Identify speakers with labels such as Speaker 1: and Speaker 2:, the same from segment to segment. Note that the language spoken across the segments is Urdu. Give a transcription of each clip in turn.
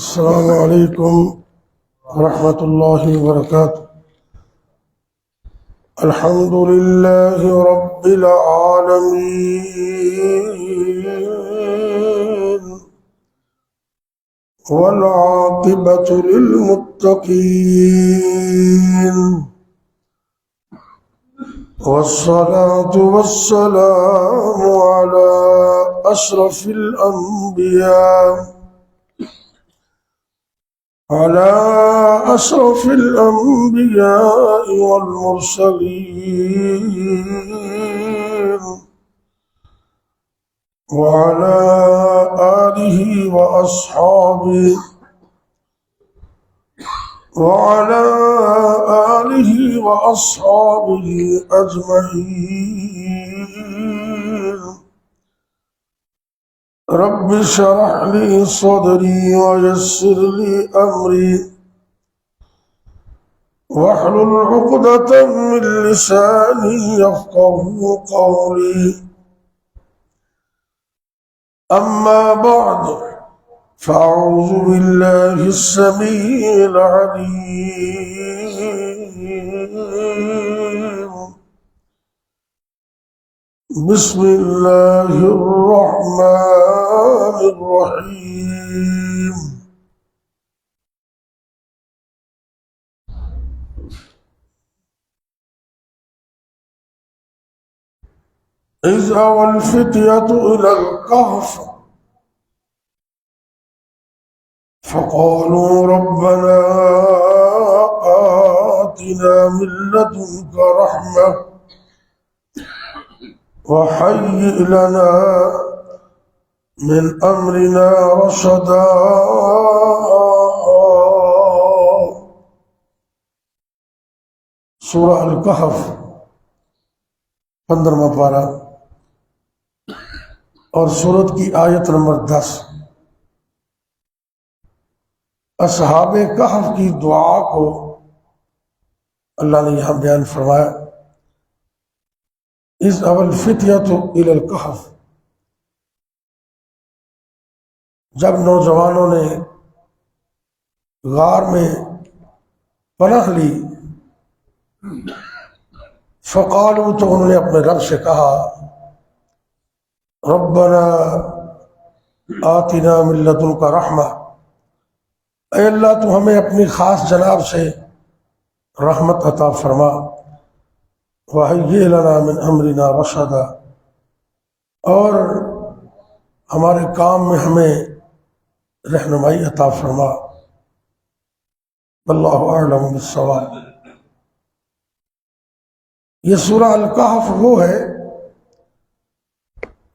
Speaker 1: السلام علیکم ورحمۃ اللہ وبرکاتہ۔ الحمد للہ رب العالمین والعاقبۃ للمتقین والصلاة والسلام على أشرف الأنبياء والمرسلين وعلى آله وأصحابه أجمعين۔ رب اشرح لي صدري ويسر لي أمري واحلل عقدة من لساني يفقهوا قولي، أما بعد فأعوذ بالله السميع العليم بسم الله الرحمن الرحيم۔ إذ أوى الفتية إلى الكهف فقالوا ربنا آتنا من لدنك رحمة وهيئ لنا من أمرنا رشدا۔ سورہ الکہف 15واں پارہ اور سورت کی آیت نمبر 10۔ اصحاب کہف کی دعا کو اللہ نے یہاں بیان فرمایا۔ اذ اوى الفتية الى الكهف، جب نوجوانوں نے غار میں پناہ لی، فقالوا، تو انہوں نے اپنے رب سے کہا، ربنا آتنا من لدنک رحمہ، اے اللہ تو ہمیں اپنی خاص جناب سے رحمت عطا فرما، وَهَيِّئْ لَنَا مِنْ أَمْرِنَا رَشَدًا، اور ہمارے کام میں ہمیں رہنمائی عطا فرما۔ واللہ اعلم بالصواب۔ یہ سورہ الکہف وہ ہے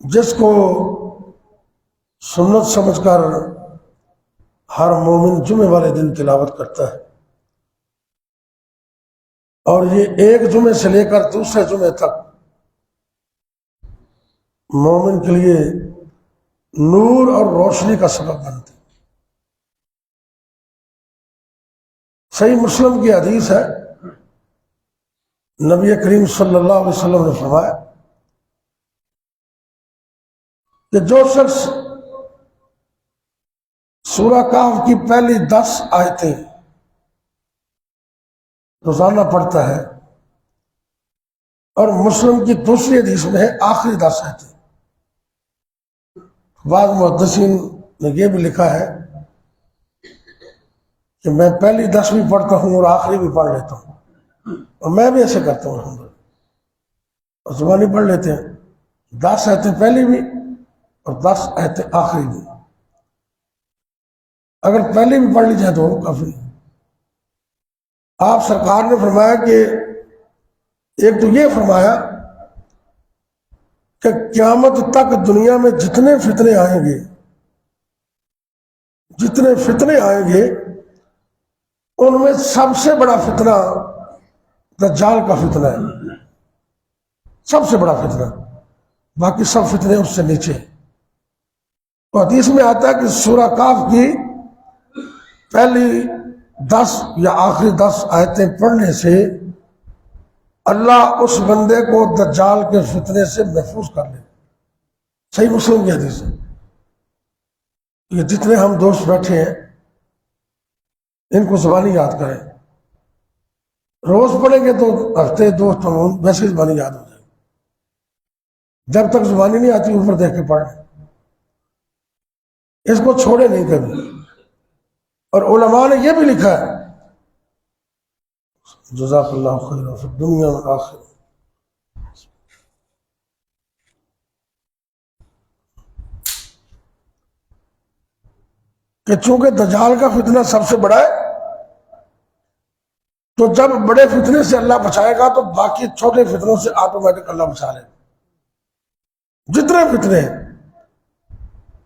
Speaker 1: جس کو سنت سمجھ کر ہر مومن جمعے والے دن تلاوت کرتا ہے، اور یہ ایک جمعے سے لے کر دوسرے جمعے تک مومن کے لیے نور اور روشنی کا سبب بنتی۔ صحیح مسلم کی حدیث ہے، نبی کریم صلی اللہ علیہ وسلم نے فرمایا کہ جو شخص سورہ کہف کی پہلی 10 آیتیں روزانہ پڑھتا ہے، اور مسلم کی دوسری حدیث میں ہے آخری 10 آیتیں۔ بعض محدثین نے یہ بھی لکھا ہے کہ میں پہلی 10 بھی پڑھتا ہوں اور آخری بھی پڑھ لیتا ہوں، اور میں بھی ایسے کرتا ہوں الحمدللہ، اور زبانی پڑھ لیتے ہیں 10 آیتیں پہلی بھی اور 10 آیتیں آخری بھی۔ اگر پہلی بھی پڑھ لی جائے تو کافی۔ آپ سرکار نے فرمایا کہ ایک تو یہ فرمایا کہ قیامت تک دنیا میں جتنے فتنے آئیں گے ان میں سب سے بڑا فتنہ دجال کا فتنہ ہے، سب سے بڑا فتنہ، باقی سب فتنے اس سے نیچے۔ تو حدیث میں آتا ہے کہ سورہ کہف کی پہلی 10 یا آخری 10 آیتیں پڑھنے سے اللہ اس بندے کو دجال کے فتنے سے محفوظ کر لے۔ صحیح مسلم کی حدیث ہے۔ یہ جتنے ہم دوست بیٹھے ہیں ان کو زبانی یاد کریں. روز پڑھیں گے تو ہفتے دو ویسے زبانی یاد ہو جائے گی. جب تک زبانی نہیں آتی اوپر دیکھ کے پڑھ. اس کو چھوڑے نہیں کبھی. اور علماء نے یہ بھی لکھا ہے جزاک اللہ خیر فی الدنیا والآخرہ، کہ چونکہ دجال کا فتنہ سب سے بڑا ہے، تو جب بڑے فتنے سے اللہ بچائے گا تو باقی چھوٹے فتنوں سے آٹومیٹک اللہ بچا لے گا جتنے فتنے ہیں.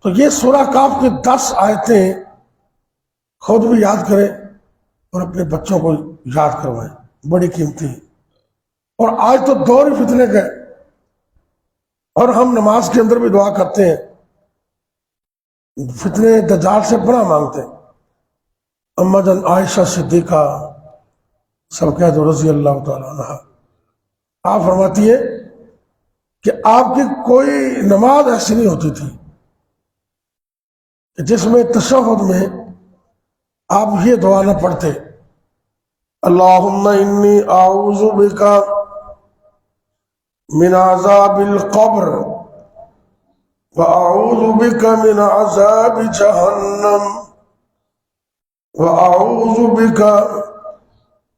Speaker 1: تو یہ سورہ کاف کی 10 آیتیں خود بھی یاد کریں اور اپنے بچوں کو یاد کروائیں، بڑی قیمتی ہیں. اور آج تو دور ہی فتنے کا ہے، اور ہم نماز کے اندر بھی دعا کرتے ہیں، فتنے دجال سے پناہ مانگتے ہیں. اما جان عائشہ صدیقہ سب کہہ دو رضی اللہ تعالیٰ عنہ، آپ فرماتی ہے کہ آپ کی کوئی نماز ایسی نہیں ہوتی تھی کہ جس میں تشہد میں آپ یہ دعا نہ پڑھتے، اللہم انی اعوذ بک من عذاب القبر واعوذ بک من عذاب جہنم واعوذ بک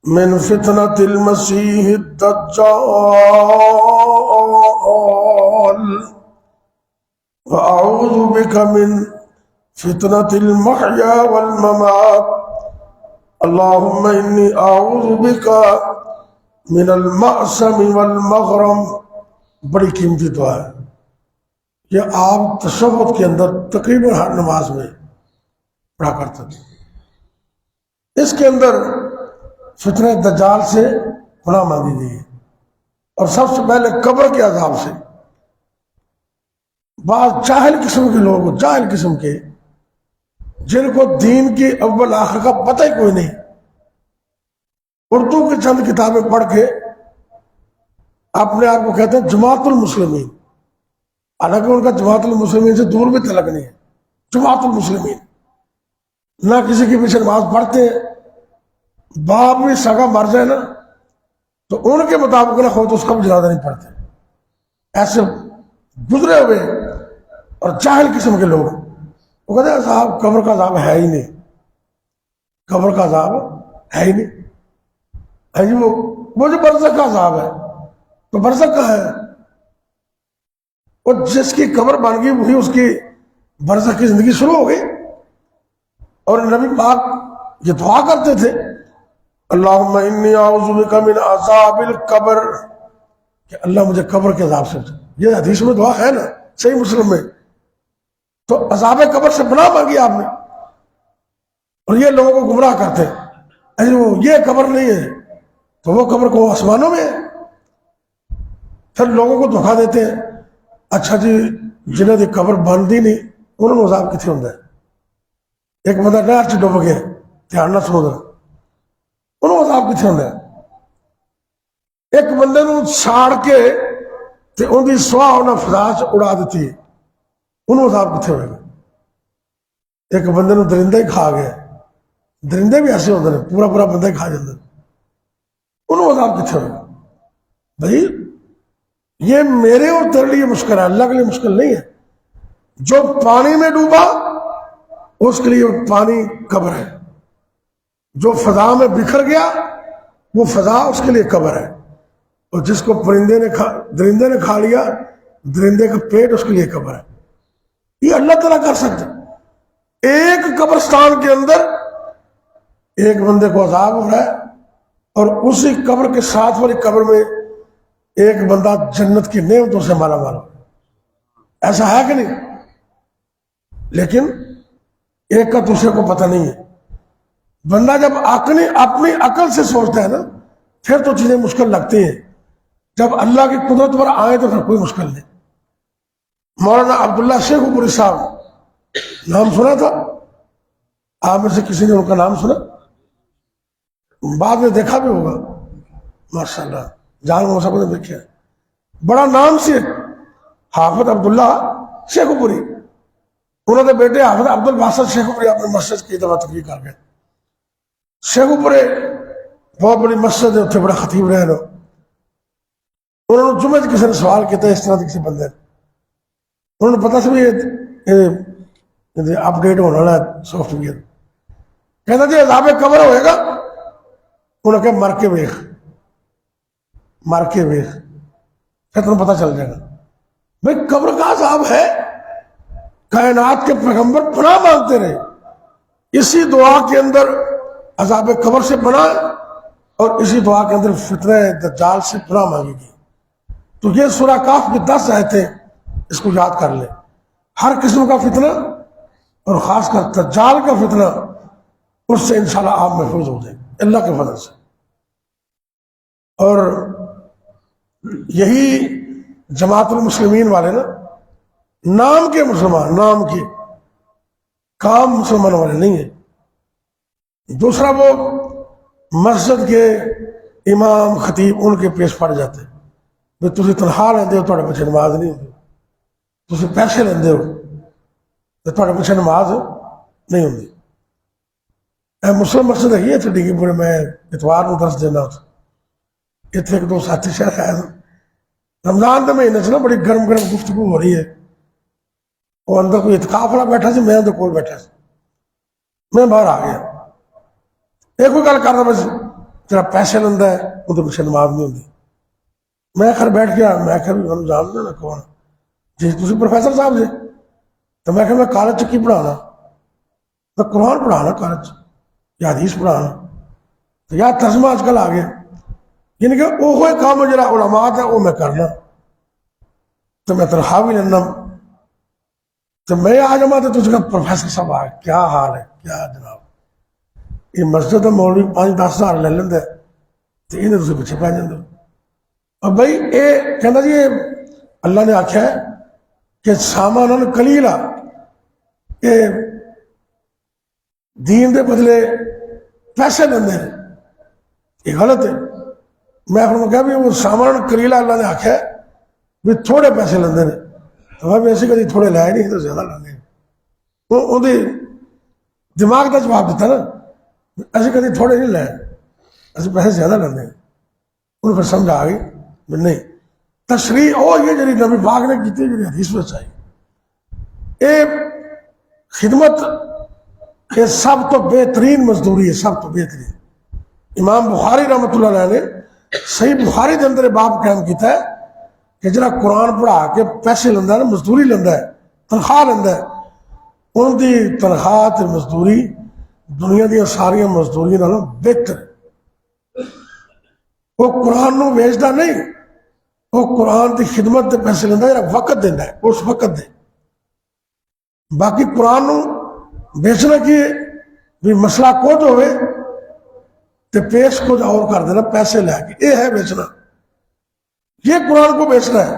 Speaker 1: من فتنة المسیح الدجال واعوذ بک من فتنة المحیا والممات اللہم انی اعوذ بک من المأسم والمغرم. بڑی قیمتی دعا ہے یہ آپ تشہد کے اندر تقریباً ہر نماز میں پڑھا کرتے تھے. اس کے اندر فتنہ دجال سے پناہ مانگی گئی ہے، اور سب سے پہلے قبر کے عذاب سے. بعض جاہل قسم کے لوگ، جاہل قسم کے، جن کو دین کی اول آخر کا پتہ ہی کوئی نہیں، اردو کی چند کتابیں پڑھ کے اپنے آپ کو کہتے ہیں جماعت المسلمین، حالانکہ ان کا جماعت المسلمین سے دور بھی تعلق نہیں ہے. جماعت المسلمین نہ کسی کے پیچھے نماز پڑھتے ہیں. باپ بھی سگا مر جائے نا تو ان کے مطابق نہ ہو تو اس کا بھی جنازہ نہیں پڑھتے. ایسے گزرے ہوئے اور جاہل قسم کے لوگ وہ کہتے ہیں صاحب قبر کا عذاب ہے ہی نہیں، قبر کا عذاب ہے ہی نہیں. جی وہ جو برزخ کا عذاب ہے تو برزخ کا ہے، اور جس کی قبر بن گئی وہی اس کی برزخ کی زندگی شروع ہو گئی. اور نبی پاک یہ دعا کرتے تھے اللہم انی اعوذ بک من عذاب القبر، کہ اللہ مجھے قبر کے عذاب سے بچا. یہ حدیث میں دعا ہے نا صحیح مسلم میں. تو عذاب قبر سے پناہ مانگی آپ نے. اور یہ لوگوں کو گمراہ کرتے ہیں یہ قبر نہیں ہے تو وہ قبر کو آسمانوں میں ہے. پھر لوگوں کو دھوکہ دیتے ہیں اچھا جی جنہیں دی قبر بندی نہیں انہوں نے عذاب کتنے ہوتا ہے. ایک بندہ نہر چ ڈب گیا، دھیان نہ سنو ذرا، انہوں نے عذاب کتنے ہوتا ہے. ایک بندے نو ساڑ کے تے ان کی سواہ انہیں فضا چ اڑا دیتی ہے، انہوں عذاب کتنے ہوئے گا. ایک بندے نو درندہ ہی کھا گیا، درندے بھی ایسے ہوتے ہیں پورا پورا بندہ ہی کھا جاتے ہیں، انہوں عذاب کتنے ہوئے گا. بھائی یہ میرے اور تیرے لیے مشکل ہے، اللہ کے لیے مشکل نہیں ہے. جو پانی میں ڈوبا اس کے لیے پانی قبر ہے، جو فضا میں بکھر گیا وہ فضا اس کے لیے قبر ہے، اور جس کو درندے نے کھا لیا درندے کا پیٹ اس کے لیے قبر ہے. یہ اللہ تعالیٰ کر سکتے. ایک قبرستان کے اندر ایک بندے کو عذاب ہو رہا ہے اور اسی قبر کے ساتھ والی قبر میں ایک بندہ جنت کی نعمتوں سے مالا مال ہو. ایسا ہے کہ نہیں؟ لیکن ایک کا دوسرے کو پتہ نہیں ہے. بندہ جب اپنی عقل سے سوچتا ہے نا پھر تو چیزیں مشکل لگتی ہیں، جب اللہ کی قدرت پر آئے تو پھر کوئی مشکل نہیں. مولانا عبداللہ شیخ پوری صاحب نام سنا تھا آپ میں سے کسی نے ان کا نام سنا؟ بعد میں دیکھا بھی ہوگا ماشاءاللہ، جان موسیٰ کو نے دیکھا. بڑا نام سے حافظ عبداللہ شیخ پوری، انہوں نے بیٹے حافظ عبد الباسط شیخ پوری اپنے مسجد کی دفعہ تقریر کر گئے. شیخوپورے بہت بڑی مسجد ہے، اتنے بڑا خطیب رہے نا، انہوں نے جمعے کسی نے سوال کیا اس طرح کسی بندے نے، انہوں نے پتا سی اپ ڈیٹ ہونے والا ہے سافٹ ویئر، کہتا جی عذاب قبر ہوئے گا، انہوں نے کہا مر کے ویخ پھر تمہیں پتہ چل جائے گا۔ بھائی قبر کا عذاب ہے، کائنات کے پیغمبر پناہ مانگتے رہے، اسی دعا کے اندر عذاب قبر سے پناہ اور اسی دعا کے اندر فتنہ دجال سے پناہ مانگی گی۔ تو یہ سورہ کاف کی 10 آیتیں اس کو یاد کر لیں، ہر قسم کا فتنہ اور خاص کر دجال کا فتنہ، اس سے انشاءاللہ آپ محفوظ ہو جائیں اللہ کے فضل سے۔ اور یہی جماعت المسلمین والے نا، نام کے مسلمان، نام کے، کام مسلمان والے نہیں ہیں۔ دوسرا وہ مسجد کے امام خطیب ان کے پیش پڑ جاتے ہیں، بھائی تھی تنخواہ لیندے ہو، تھوڑے پیچھے نماز نہیں ہوتی، تھی پیسے لیندے ہو تو تھوڑے پیچھے نماز نہیں ہوتی۔ مسلم مسجد ہے اتنے ڈگی پورے، میں اتوار کو درس دینا ہوتا، اتنے ایک دو ساتھی شہر آئے رمضان کے مہینے سے نا بڑی گرم گفتگو ہو رہی ہے، وہ اندر کوئی اتقاف والا بیٹھا سی، میں اندر کول بیٹھا سی، میں باہر آ گیا، ایک کوئی گل کرنا بس تیرا پیسے لینا ہے وہ تو پیچھے نماز نہیں ہوتی۔ میں خیر بیٹھ گیا، میں خیر جاننا نا کون جی تھی پروفیسر صاحب جی، تو میں کہ میں کالج کی پڑھانا، میں قرآن پڑھانا کالج یا حدیث پڑھانا، تو یا ترجمہ آج کل آ گیا، یعنی کہ وہ کام جڑا علماء ہے وہ میں کرنا، تو میں تنخواہ بھی لینا، تو میں آ جما تو تجھ کا پروفیسر صاحب آ کیا حال ہے، کیا جناب یہ مسجد مولوی 5-10 ہزار لے لینا تو انہیں تھی پیچھے پہ جاتے ہو۔ اور بھائی یہ کہنا جی اللہ نے آخیا ہے کہ سامان کلیلا، یہ دین دے بدلے پیسے لیندے ہیں، یہ غلط ہے۔ میں آپ کو کہا بھی وہ سامان کلیلا اللہ نے آخیا ہے بھی تھوڑے پیسے لیندے ہیں، تو میں ایسے کدی تھوڑے لائے نہیں تو زیادہ لانے، وہ دماغ کا جواب دیتا نا، ایسے کدی تھوڑے نہیں لائے، ایسے پیسے زیادہ لینے، انہوں پھر سمجھ آ گئی نہیں تشریح اور یہ جی نبی پاک نے کی جی حدیث میں چاہیے، یہ خدمت یہ سب تو بہترین مزدوری ہے، سب تو بہترین۔ امام بخاری رحمۃ اللہ علیہ نے صحیح بخاری کے اندر باب قائم کیتا ہے کہ جڑا قرآن پڑھا کے پیسے لینا ہے، مزدوری لینا ہے، تنخواہ لینا ہے، ان کی تنخواہ تے مزدوری دنیا دیا ساری مزدوری نالوں بہتر ہے۔ وہ قرآن نو ویچتا نہیں، وہ قرآن کی خدمت کے پیسے لینا، جڑا وقت دینا ہے اس وقت دے، باقی قرآن نو بیچنا کی بھی مسئلہ کچھ ہوئے تو پیش کچھ اور کر دینا پیسے لے کے، یہ ہے بیچنا، یہ قرآن کو بیچنا ہے۔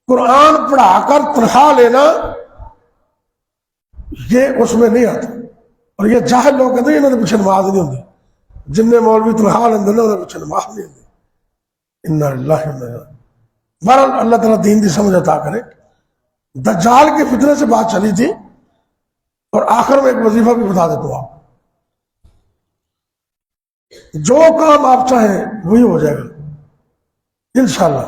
Speaker 1: قرآن پڑھا کر تنخواہ لینا یہ اس میں نہیں آتا، اور یہ جاہل لوگ کہتے ہیں انہوں نے پیچھے نماز نہیں ہوتی، جن نے مولوی تنخواہ لیندے انہوں نے پیچھے نماز نہیں ہوتی۔ انا للہ و انا الیہ راجعون۔ بہرحال اللہ تعالیٰ دین کی سمجھ عطا کرے۔ دجال کے فتنے سے بات چلی تھی، اور آخر میں ایک وظیفہ بھی بتا دیتا ہوں، آپ جو کام آپ چاہیں وہی ہو جائے گا انشاءاللہ۔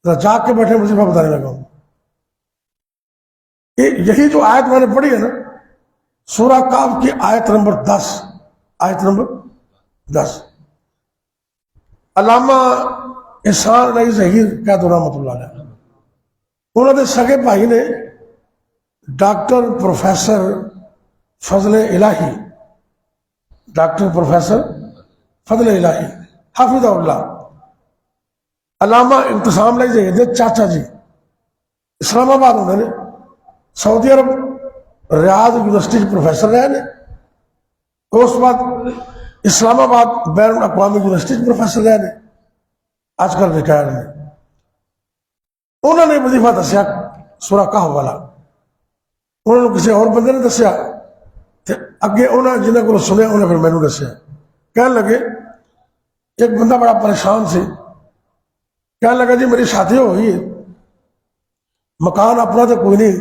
Speaker 1: جاگ کے بیٹھے وظیفہ بتانے لگا ہوں، یہی جو آیت میں نے پڑھی ہے نا، سورہ کاف کی آیت نمبر 10، آیت نمبر 10، علامہ احسان علی ظہیر قید رحمۃ اللہ علیہ، انہوں نے سگے بھائی نے ڈاکٹر پروفیسر فضل الہی، ڈاکٹر پروفیسر فضل الہی حافظ اللہ، علامہ انتظام علی ظہیر دے چاچا جی اسلام آباد ہونے نے، سعودی عرب ریاض یونیورسٹی پروفیسر رہے نے، اس بعد اسلام آباد بین الاقوامی یونیورسٹی پروفیسر رہے نے، آج کل ریٹائر نے۔ انہوں نے وظیفہ دسیا سورہ کہف والا، انہوں نے کسی اور بندے نے دسیا، اگے انہوں نے جنہیں کو سنیا انہیں پھر میں نے دسیا، کہنے لگے ایک بندہ بڑا پریشان سی، کہنے لگا جی میری شادی ہو گئی ہے، مکان اپنا تو کوئی نہیں،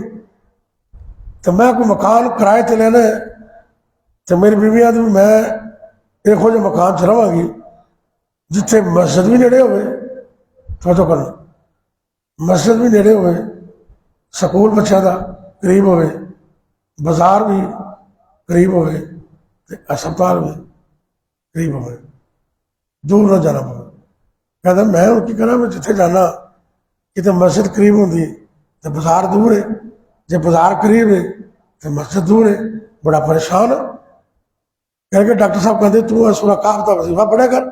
Speaker 1: تو میں کوئی مکان کرائے تے لینا ہے، تو میری بیوی آدمی میں ایک ہو جو مکان چ رہا گی جتھے مسجد بھی نیڑے ہوئے توجہ کرنا، مسجد بھی نیڑے ہوئے، سکول بچوں کا قریب ہوئے، بازار بھی قریب ہوئے، ہسپتال بھی قریب ہوئے، دور نہ جانا پڑے۔ کہتا میں ہوں کی کرا، میں جتھے جانا کتنے مسجد قریب ہوتی تو بازار دور ہے، جب بازار قریب ہے تو مسجد دور ہے، بڑا پریشان ہے۔ کہہ کے ڈاکٹر صاحب کہتے تو سورہ کاف کا وظیفہ پڑھے کر،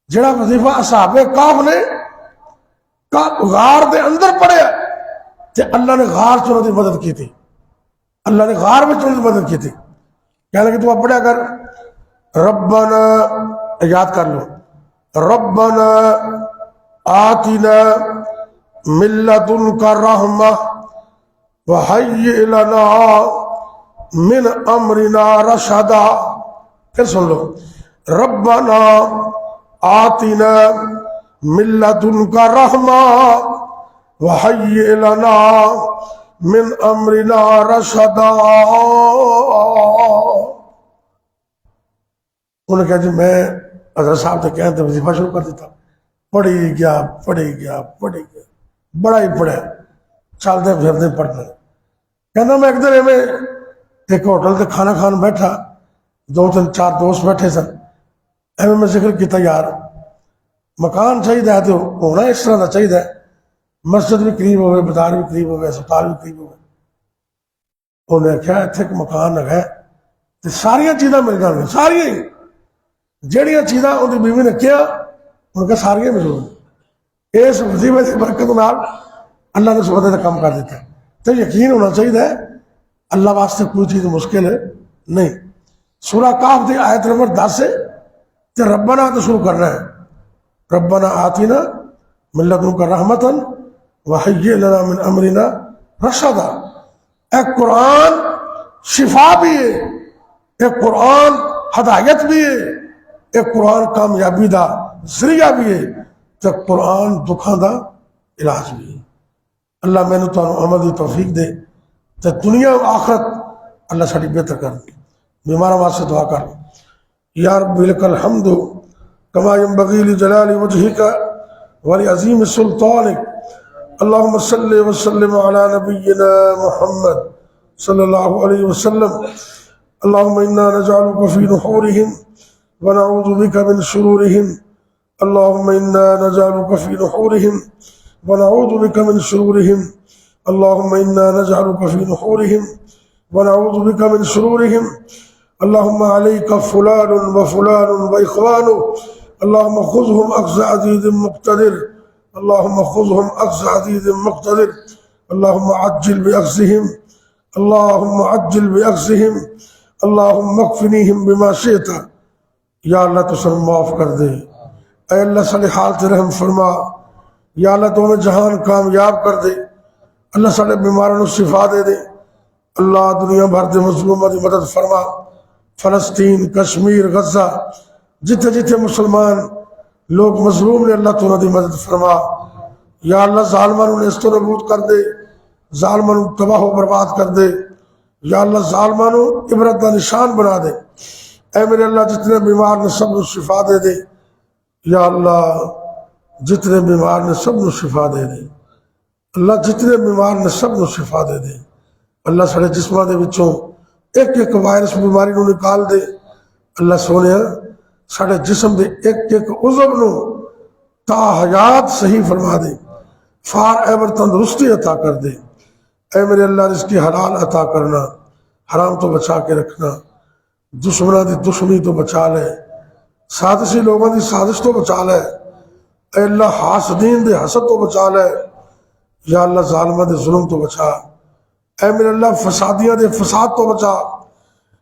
Speaker 1: جڑا وظیفہ اصحاب کاف نے غار دے اندر پڑھیا تے اللہ نے غار چ انہوں کی مدد کی تھی، اللہ نے غار میں انہوں کی مدد کی تھی۔ کہنے لگے تو آپ پڑھیا کر ربنا، یاد کر لو، ربنا آتنا من لدنک رحمہ وہیئ لنا من امرنا رشدا۔ پھر سن لو، ربنا آتنا من لدنک رحمہ وہیئ لنا من امرنا رشدا۔ انہوں نے کہا جی میں حضرت صاحب سے کہتے وظیفہ شروع کر دیتا، پڑھی گیا بڑا ہی پڑھا، چلتے پھرتے پڑھنا۔ کہنا میں ایک دن میں ایک ہوٹل سے کھانا کھان بیٹھا، 2-3-4 دوست بیٹھے سن، ایویں میں ذکر کیتا یار مکان چاہیے تو ہونا اس طرح کا چاہیے، مسجد بھی قریب ہوئے، بازار بھی قریب ہوئے، ہسپتال بھی قریب ہوئے۔ انہوں نے کہا اتنے ایک مکان ہے تو ساریا چیزاں مل جان گیا، ساریا ہی جہیا چیزاں انہوں بیوی نے کیا ان کا ساریا ملوں گی۔ اس وظیفے کی برکت نال اللہ نے سبحانہ کا کام کر دیتا ہے۔ تو یقین ہونا چاہیے اللہ واسطے کوئی چیز مشکل ہے نہیں۔ سورہ کاف دی آیت نمبر 10 سے تو ربنا تو شروع کرنا ہے، ربنا آتنا من لدنک رحمتا وہیئ لنا من امرنا رشدا۔ ایک قرآن شفا بھی ہے، ایک قرآن ہدایت بھی ہے، ایک قرآن کامیابی دا ذریعہ بھی ہے، تو قرآن دکھاں دا علاج بھی ہے۔ اللہ میں نے تو عمل دی توفیق دے تو دنیا و آخرت اللہ ساڑی بہتر کر دے۔ بیماروں واسطے دعا کر یا رب لک الحمد کما ینبغی لجلال وجہک ولعظیم سلطانک۔ اللہم صلی وسلم علی نبینا محمد صلی اللہ علیہ وسلم۔ اللہم انا نجعلک فی نحورہم ونعوذ بک من شرورہم۔ اللہم انا نجعلک فی نحورہم ونعوذ بک من شرورہم۔ اللہم انا نجعلک فی نحورہم ونعوذ بک من شرورہم۔ اللہم علیک فلان وفلان واخوانہ، اللہم خذہم اخذ عزیز مقتدر، اللہم خذہم اخذ عزیز مقتدر، اللہم عجل باخذہم، اللہم عجل باخذہم، اللہم اکفنیہم بما شئت۔ یا اللہ تو سب معاف کر دے، اے اللہ صلی حالت رحم فرما، یا اللہ تو ہمیں جہان کامیاب کر دے، اللہ سارے بیماروں کو شفا دے دے، اللہ دنیا بھر دے مظلوموں کی مدد فرما، فلسطین، کشمیر، غزہ، جتھے جتھے مسلمان لوگ مظلوم نے اللہ تو انہوں کی مدد فرما۔ یا اللہ ظالموں نے اس تو نبود کر دے، ظالموں تباہ و برباد کر دے، یا اللہ ظالموں عبرت کا نشان بنا دے۔ اے میرے اللہ جتنے بیمار نے سب کو شفا دے دے، یا اللہ جتنے بیمار نے سب کو شفا دے دے، اللہ جتنے بیمار نے سب کو شفا دے دے۔ اللہ سارے جسموں دے وچوں ایک ایک وائرس بیماری نو نکال دے، اللہ سونے سارے جسم دے ایک ایک عضو نو تا حیات صحیح فرما دے، فار ایور تندرستی عطا کر دے۔ اے میرے اللہ رزقی حلال عطا کرنا، حرام تو بچا کے رکھنا، دشمنوں دی دشمنی تو بچا لے، سازشی لوگوں دی سازش تو بچا لے، اے اللہ حاسدین دے حسد تو بچا لے، یا اللہ ظالمہ دے ظلم تو بچا، اے میرے اللہ فسادیاں دے فساد تو بچا،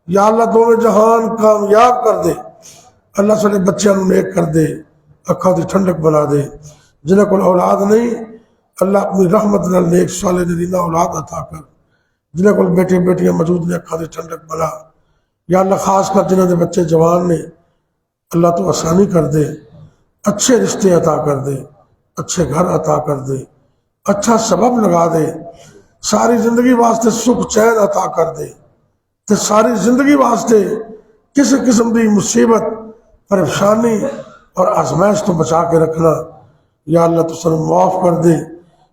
Speaker 1: یا اللہ دونوں جہان کامیاب کر دے، اللہ سارے بچیاں نو نیک کر دے، اکھاں دی ٹھنڈک بنا دے، جنہیں کوئی اولاد نہیں اللہ اپنی رحمت نال نیک صالح نرینہ اولاد عطا کر، جنہیں کوئی بیٹے بیٹیاں موجود نے اکھاں دی ٹھنڈک بنا، یا اللہ خاص کر جنہیں دے بچے جوان نے اللہ تو آسانی کر دے، اچھے رشتے عطا کر دے، اچھے گھر عطا کر دے، اچھا سبب لگا دے، ساری زندگی واسطے سکھ چین عطا کر دے، تے ساری زندگی واسطے کسی قسم کی مصیبت پریشانی اور آزمائش تو بچا کے رکھنا۔ یا اللہ تو سن معاف کر دے،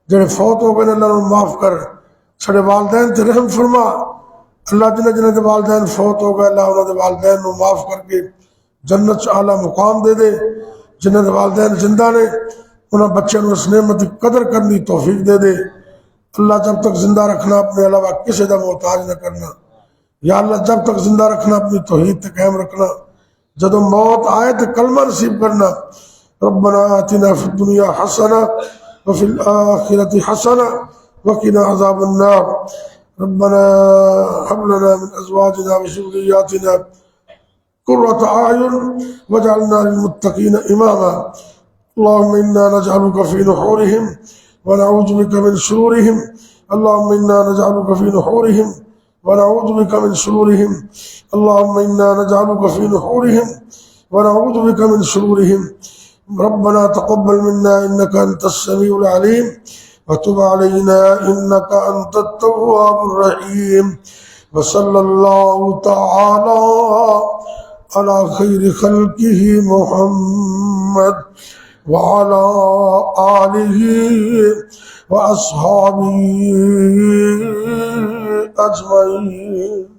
Speaker 1: جڑے فوت ہو گئے اللہ انہوں معاف کر، سارے والدین تے رحم فرما۔ اللہ جنہیں جنہیں دے والدین فوت ہو گئے اللہ انہوں دے والدین کو معاف کر کے جنت اعلیٰ مقام دے دے۔ جنہیں دے والدین زندہ نے انہوں بچوں کو اس نعمت کی قدر کرنی توفیق دے دے۔ اللہ جب تک زندہ رکھنا اپنے علاوہ کسی دا محتاج نہ کرنا۔ یا اللہ جب تک زندہ رکھنا اپنی توحید تے قائم رکھنا، جب موت آئے تو کلمہ نصیب کرنا۔ ربنا آتنا فی الدنیا حسنہ وفی الآخرۃ حسنہ وقنا عذاب النار۔ ربنا هب لنا من ازواجنا وذرياتنا قرة اعین واجعلنا للمتقین اماما۔ اللهم انا نجعلك في نحورهم ونعوذ بك من شرورهم۔ اللهم انا نجعلك في نحورهم ونعوذ بك من شرورهم۔ اللهم انا نجعلك في نحورهم ونعوذ بك من شرورهم۔ ربنا تقبل منا انك انت السميع العليم وتب علينا انك انت التواب الرحيم۔ وصلى الله تعالى على خير خلقه محمد وعلى آله وأصحابه أجمعين۔